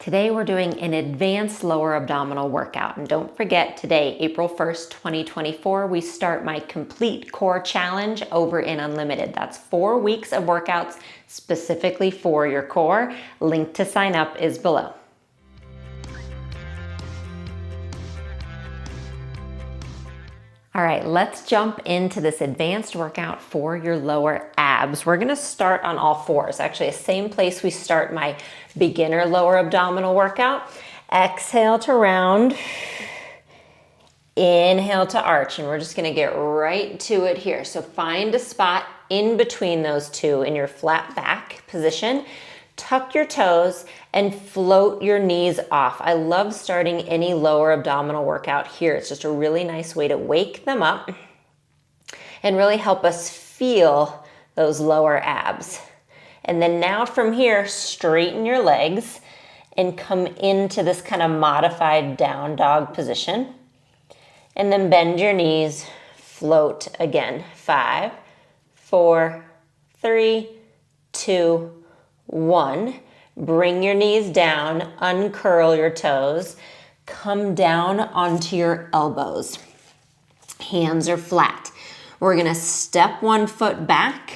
Today we're doing an advanced lower abdominal workout. And don't forget, today, April 1st, 2024, we start my complete core challenge over in Unlimited. That's 4 weeks of workouts specifically for your core. Link to sign up is below. All right, let's jump into this advanced workout for your lower abs. We're gonna start on all fours. Actually, the same place we start my beginner lower abdominal workout. Exhale to round, inhale to arch, and we're just gonna get right to it here. So find a spot in between those two in your flat back position. Tuck your toes and float your knees off. I love starting any lower abdominal workout here. It's just a really nice way to wake them up and really help us feel those lower abs. And then now from here, straighten your legs and come into this kind of modified down dog position. And then bend your knees, float again. 5, 4, 3, 2, 1. Bring your knees down, uncurl your toes, come down onto your elbows. Hands are flat. We're gonna step one foot back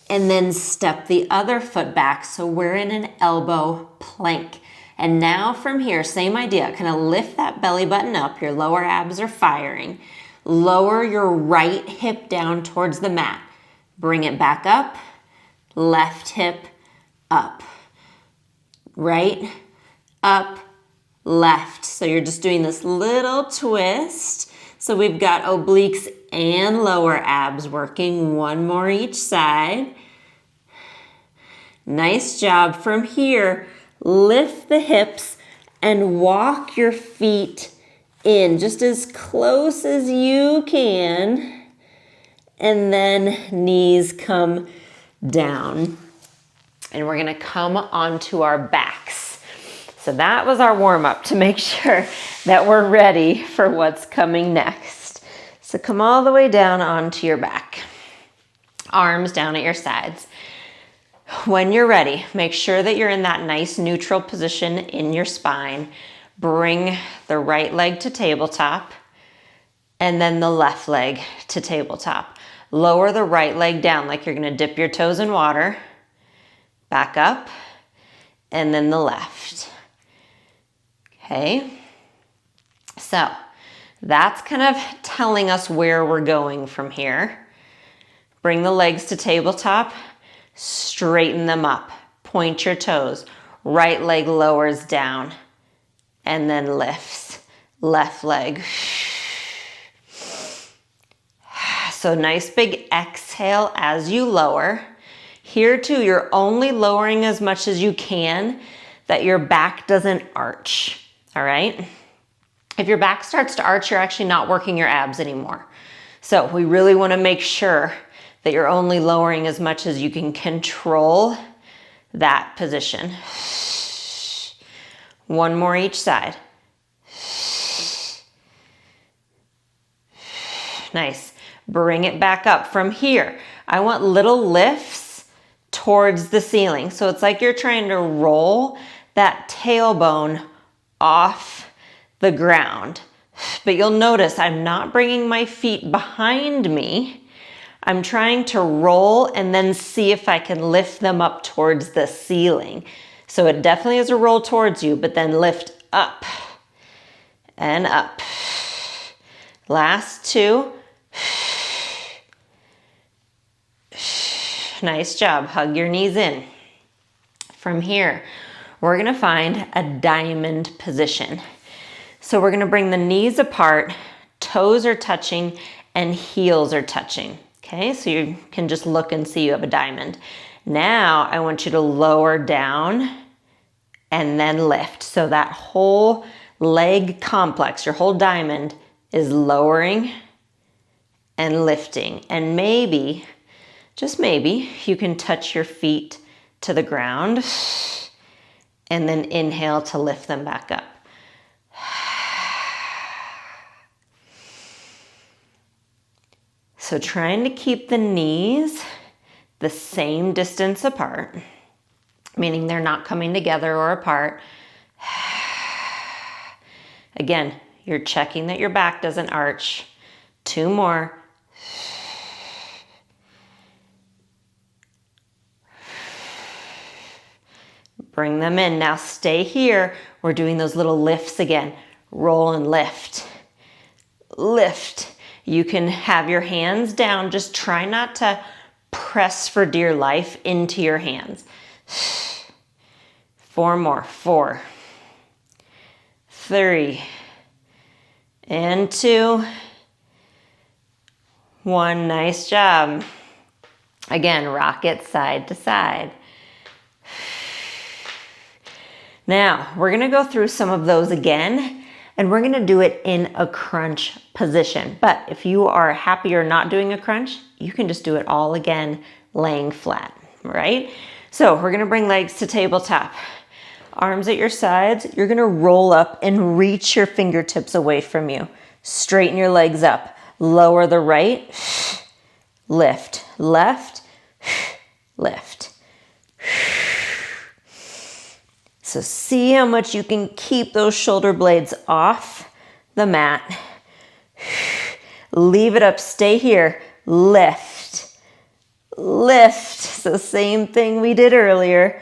and then step the other foot back. So we're in an elbow plank. And now from here, same idea, kind of lift that belly button up. Your lower abs are firing. Lower your right hip down towards the mat. Bring it back up, left hip up, right, up, left. So you're just doing this little twist. So we've got obliques and lower abs working, one more each side. Nice job. From here, lift the hips and walk your feet in just as close as you can. And then knees come down. And we're gonna come onto our backs. So that was our warm up to make sure that we're ready for what's coming next. So come all the way down onto your back. Arms down at your sides. When you're ready, make sure that you're in that nice neutral position in your spine. Bring the right leg to tabletop and then the left leg to tabletop. Lower the right leg down like you're gonna dip your toes in water. Back up, and then the left. Okay, so that's kind of telling us where we're going from here. Bring the legs to tabletop, straighten them up, point your toes, right leg lowers down, and then lifts, left leg. So nice big exhale as you lower. Here too, you're only lowering as much as you can that your back doesn't arch, all right? If your back starts to arch, you're actually not working your abs anymore. So we really wanna make sure that you're only lowering as much as you can control that position. One more each side. Nice. Bring it back up. From here, I want little lifts towards the ceiling. So it's like you're trying to roll that tailbone off the ground. But you'll notice I'm not bringing my feet behind me. I'm trying to roll and then see if I can lift them up towards the ceiling. So it definitely is a roll towards you, but then lift up and up. Last two. Nice job. Hug your knees in. From here, we're gonna find a diamond position. So we're gonna bring the knees apart, toes are touching, and heels are touching. Okay, so you can just look and see you have a diamond. Now I want you to lower down and then lift. So that whole leg complex, your whole diamond, is lowering and lifting. And maybe, just maybe, you can touch your feet to the ground and then inhale to lift them back up. So trying to keep the knees the same distance apart, meaning they're not coming together or apart. Again, you're checking that your back doesn't arch. 2 more. Bring them in. Now stay here. We're doing those little lifts again. Roll and lift. Lift. You can have your hands down. Just try not to press for dear life into your hands. 4 more. 4, 3, and 2, 1. Nice job. Again, rock it side to side. Now, we're gonna go through some of those again, and we're gonna do it in a crunch position. But if you are happier not doing a crunch, you can just do it all again, laying flat, right? So we're gonna bring legs to tabletop. Arms at your sides. You're gonna roll up and reach your fingertips away from you. Straighten your legs up. Lower the right, lift, left, lift. So see how much you can keep those shoulder blades off the mat. Leave it up, stay here, lift, lift. So same thing we did earlier.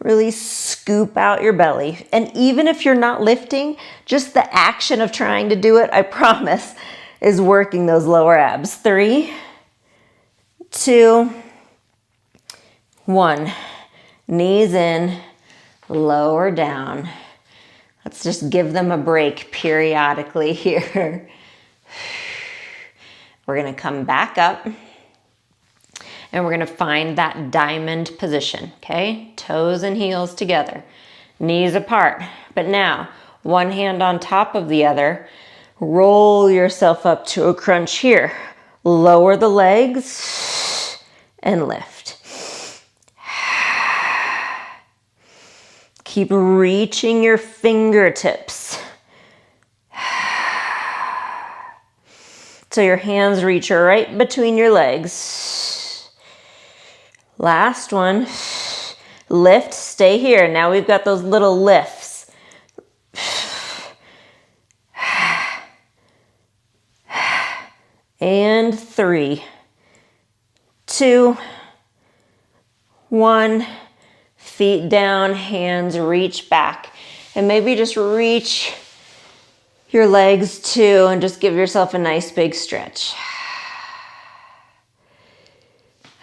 Really scoop out your belly. And even if you're not lifting, just the action of trying to do it, I promise, is working those lower abs. 3, 2, 1. Knees in, lower down. Let's just give them a break periodically here. We're gonna come back up and we're gonna find that diamond position, okay? Toes and heels together, knees apart. But now, one hand on top of the other, roll yourself up to a crunch here. Lower the legs and lift. Keep reaching your fingertips. So your hands reach right between your legs. Last one. Lift, stay here. Now we've got those little lifts. And 3, 2, 1. Feet down, hands reach back. And maybe just reach your legs too and just give yourself a nice big stretch.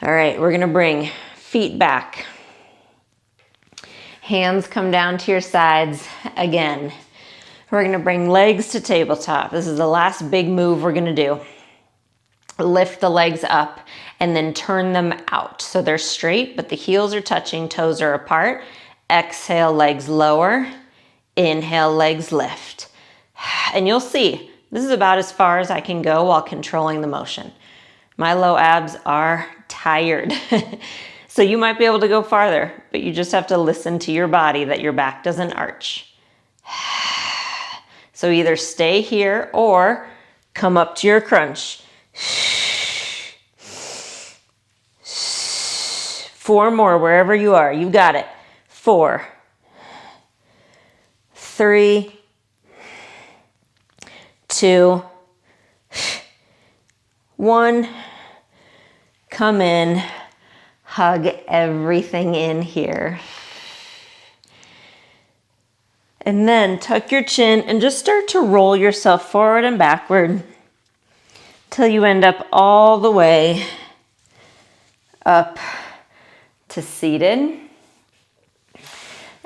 All right, we're gonna bring feet back. Hands come down to your sides again. We're gonna bring legs to tabletop. This is the last big move we're gonna do. Lift the legs up and then turn them out. So they're straight, but the heels are touching, toes are apart. Exhale, legs lower. Inhale, legs lift. And you'll see, this is about as far as I can go while controlling the motion. My low abs are tired. So you might be able to go farther, but you just have to listen to your body that your back doesn't arch. So either stay here or come up to your crunch. 4 more wherever you are. You got it. 4, 3, 2, 1. Come in. Hug everything in here. And then tuck your chin and just start to roll yourself forward and backward till you end up all the way up to seated.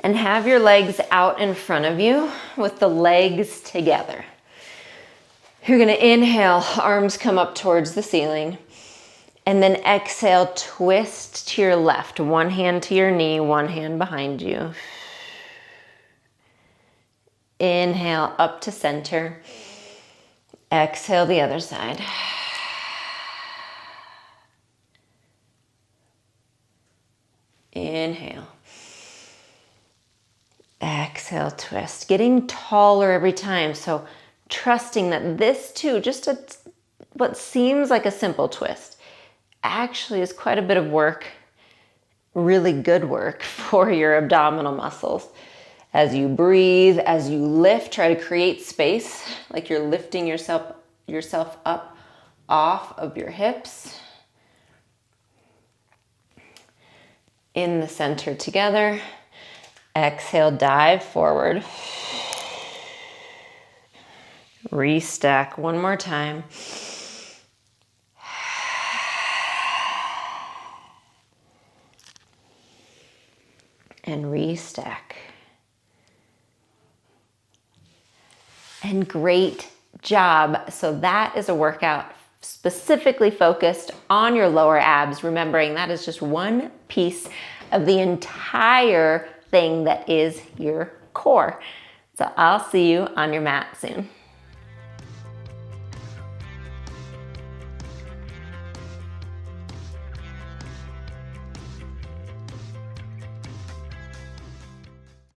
And have your legs out in front of you with the legs together. You're gonna inhale, arms come up towards the ceiling. And then exhale, twist to your left. One hand to your knee, one hand behind you. Inhale, up to center. Exhale, the other side. Inhale. Exhale, twist. Getting taller every time. So trusting that this too, just what seems like a simple twist, actually is quite a bit of work really good work for your abdominal muscles. As you breathe, as you lift, try to create space, like you're lifting yourself up off of your hips. In the center together. Exhale, dive forward. Restack one more time. And restack. And great job. So that is a workout specifically focused on your lower abs, remembering that is just one piece of the entire thing that is your core. So I'll see you on your mat soon.